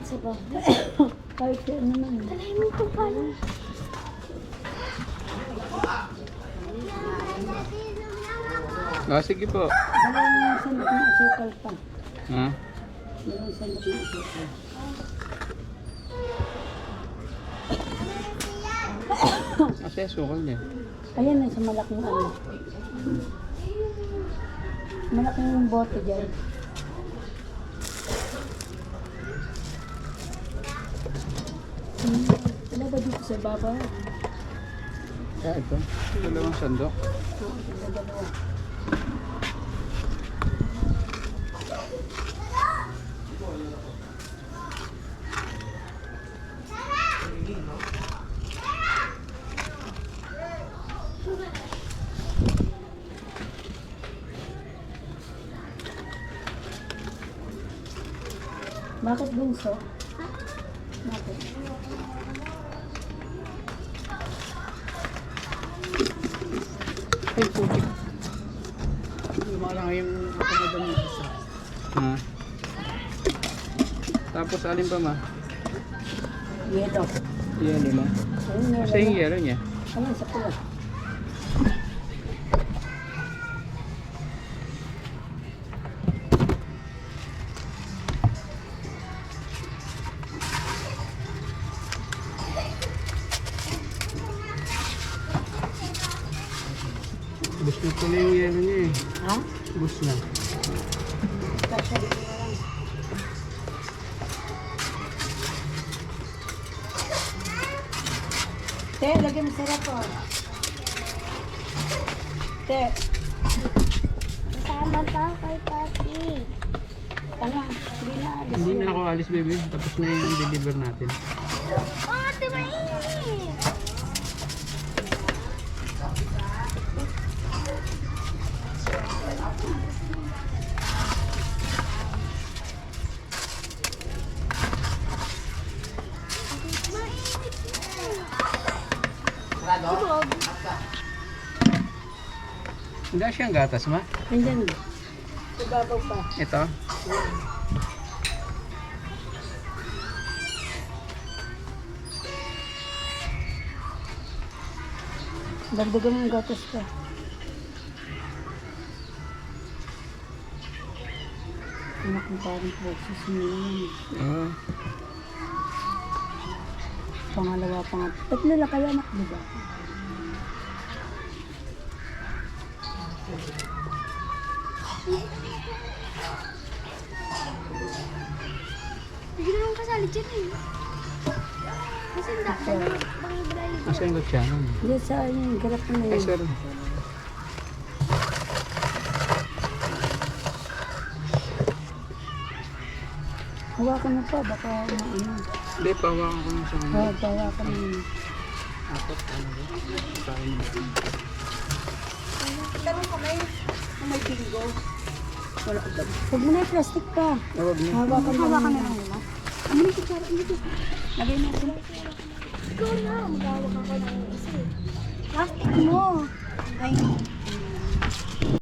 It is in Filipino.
Sa ba? Kahit ano naman. Talay mo ito pala. Ah, sige po. Walang sandok na asukal pa. Ha? Walang sandok na asukal. Kasi sukal niya. Ayan na sa malaking ano. Malaking bote dyan. Wala ba dito sa baba? Ah, ito. Dalawang sandok. Sa dalawa. Bakit bunso? Bakit? Ay, putik. Lumalang yung makamadam ng isa. Ha? Tapos alin pa ma? Yelo. Yelo na. Ayun, yelo. Kasi yung yelo niya. Ayun, sa pula. Bus na pala yung yelo niya eh. Ha? Bus na. Kasya dito na lang. Te, lagyan mo sarap po. Te, Tama ka kay Papi. tama. Hindi na alis Hindi yun. na ako alis, baby. Tapos na yung deliver natin. Ate, mainit. Hindi siyang gatas, ma? Nandyan. Ibabaw pa. Ito. Dagdagan mo yung gatas ka. Anak mo parang process mo yun. Oo. Pangalawa, pangatlo. Tatlo lang kayo anak, di ba? Hindi naman kasali dyan eh. Kasi dami pang ibray. Asa yung gatsanan? Hindi sa yung garap na Ay, yun. sir. Hawakan mo pa, baka ano. Hindi, pawakan ko na sa mga. Oo, hawakan mo. Apat, ano ba? Kain mo. Tanong ko kayo, may bingo. Wala ka ba? Huwag mo na yung plastic pa. Huwag na. Hawakan mo. Hawakan na lang nila. Ano yung kutsara? Dito. Lagay mo ito. Ikaw na, magawag ako ng isa eh. Plastic mo. Ay,